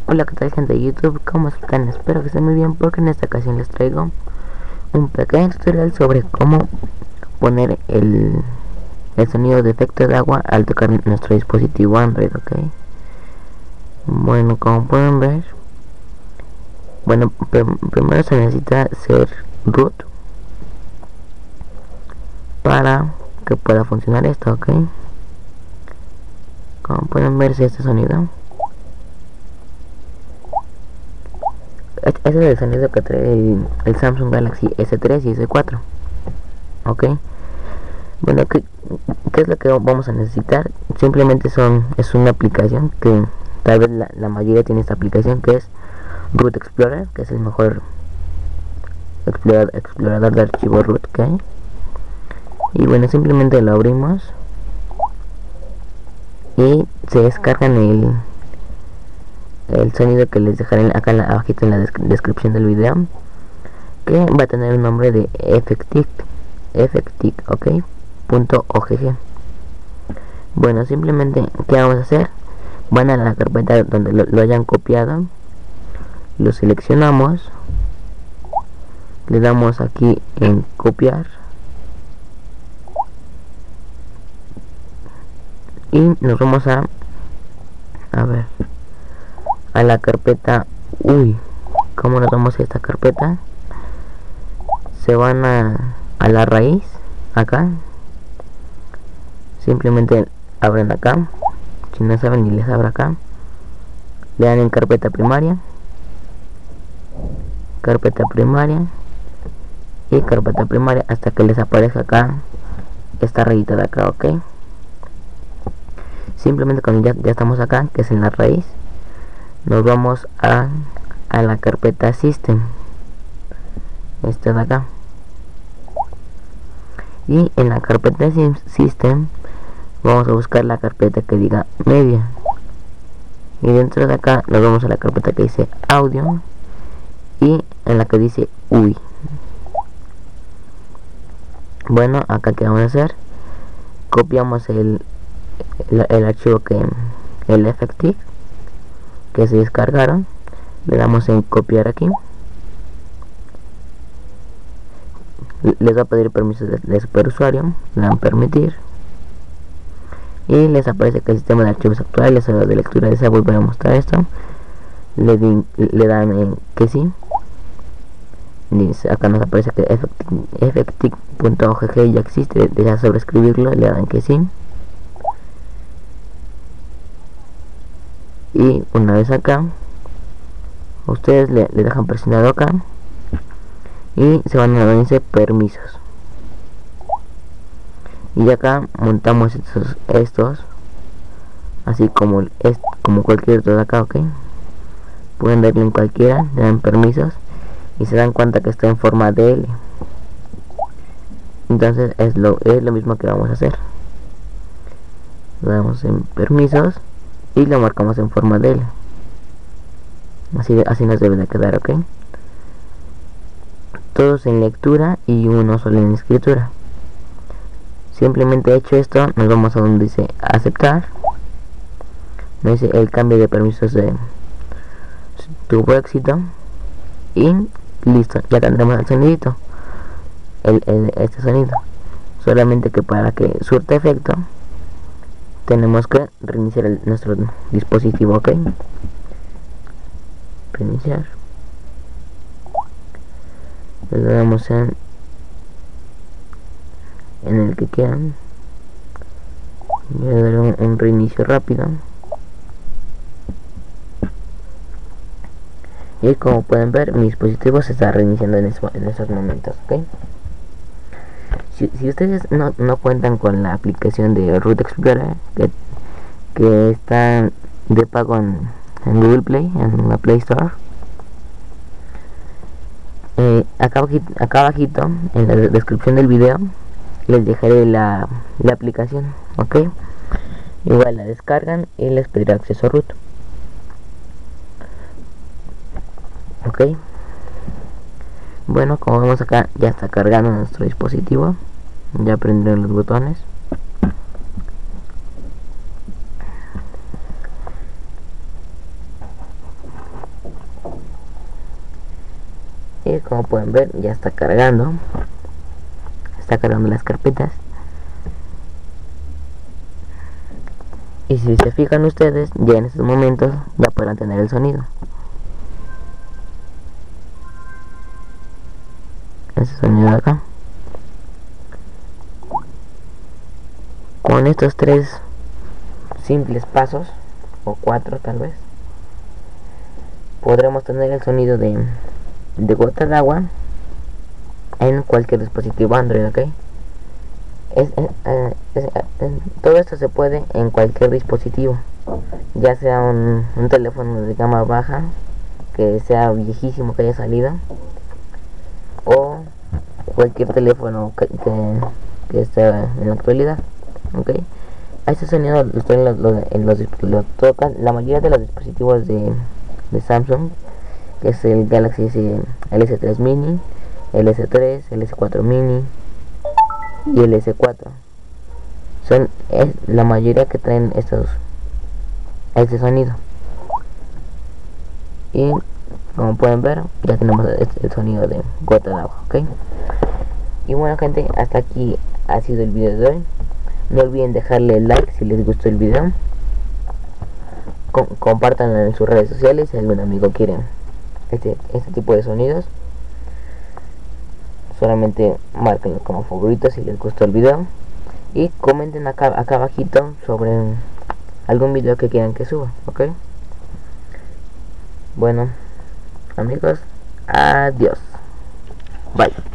Hola, ¿qué tal, gente de YouTube? ¿Cómo están? Espero que estén muy bien, porque en esta ocasión les traigo un pequeño tutorial sobre cómo poner el sonido de efecto de agua al tocar nuestro dispositivo Android, ¿ok? Bueno, como pueden ver, bueno, primero se necesita ser root para que pueda funcionar esto, ¿ok? Como pueden ver, este sonido, ese es el sonido que trae el Samsung Galaxy S3 y S4, ¿ok? Bueno, ¿qué es lo que vamos a necesitar? Simplemente es una aplicación que tal vez la mayoría tiene esta aplicación, que es Root Explorer, que es el mejor explorador de archivos root que hay. Y bueno, simplemente lo abrimos y se descargan el sonido que les dejaré acá abajito en la descripción del video, que va a tener un nombre de Effectic, ¿ok? .ogg. Bueno, simplemente, ¿qué vamos a hacer? Van a la carpeta donde lo hayan copiado, lo seleccionamos, le damos aquí en copiar y nos vamos a ver, a la carpeta. ¿Cómo nos vamos a esta carpeta? Se van a la raíz, acá, simplemente abren acá, si no saben, y les abro acá, le dan en carpeta primaria y carpeta primaria hasta que les aparezca acá esta rayita de acá, ¿ok? Simplemente cuando ya estamos acá, que es en la raíz, nos vamos a la carpeta System, esta de acá, y en la carpeta System vamos a buscar la carpeta que diga Media, y dentro de acá nos vamos a la carpeta que dice Audio y en la que dice UI. Bueno, acá que vamos a hacer, copiamos el archivo el Effective que se descargaron, le damos en copiar aquí, les va a pedir permiso de superusuario, le dan permitir y les aparece que el sistema de archivos actual, les de lectura desea volver a mostrar esto, le dan en que sí, acá nos aparece que effective.ogg ya existe, desea sobreescribirlo, le dan que sí, y una vez acá ustedes le dejan presionado acá y se van a donde dice permisos, y acá montamos estos así como cualquier otro de acá, ¿ok? Pueden darle en cualquiera, le dan permisos y se dan cuenta que está en forma de L. Entonces es lo mismo que vamos a hacer, le damos en permisos y lo marcamos en forma de L. Así nos debe de quedar, ¿ok? Todos en lectura y uno solo en escritura. Simplemente hecho esto, nos vamos a donde dice aceptar, nos dice el cambio de permisos de tuvo éxito y listo, ya tendremos el sonidito, este sonido. Solamente que para que surta efecto tenemos que reiniciar nuestro dispositivo, ¿ok? Reiniciar, le damos en el que quieran, le daré un reinicio rápido y como pueden ver mi dispositivo se está reiniciando en estos momentos, ¿ok? Si ustedes no cuentan con la aplicación de Root Explorer que está de pago en Google Play, en la Play Store, acá abajito en la descripción del video les dejaré la aplicación, ¿ok? Igual la descargan y les pedirá acceso a root, ¿ok? Bueno, como vemos acá ya está cargando nuestro dispositivo, ya prendieron los botones. Y como pueden ver, ya está cargando las carpetas. Y si se fijan ustedes, ya en estos momentos ya podrán tener el sonido. Ese sonido de acá. Con estos 3 simples pasos, o 4 tal vez, podremos tener el sonido de gota de agua en cualquier dispositivo Android, ¿ok? Todo esto se puede en cualquier dispositivo, ya sea un teléfono de gama baja, que sea viejísimo, que haya salido, o cualquier teléfono que esté en la actualidad, ¿ok? Este sonido lo tocan la mayoría de los dispositivos de Samsung, que es el Galaxy el S3 Mini, el S3, el S4 Mini y el S4. Es la mayoría que traen este sonido. Y como pueden ver, ya tenemos el sonido de gota de agua, ¿ok? Y bueno, gente, hasta aquí ha sido el video de hoy. No olviden dejarle like si les gustó el video. Compártanlo en sus redes sociales si algún amigo quiere este tipo de sonidos. Solamente márquenlo como favorito si les gustó el video. Y comenten acá abajito sobre algún video que quieran que suba, ¿ok? Bueno, amigos, adiós. Bye.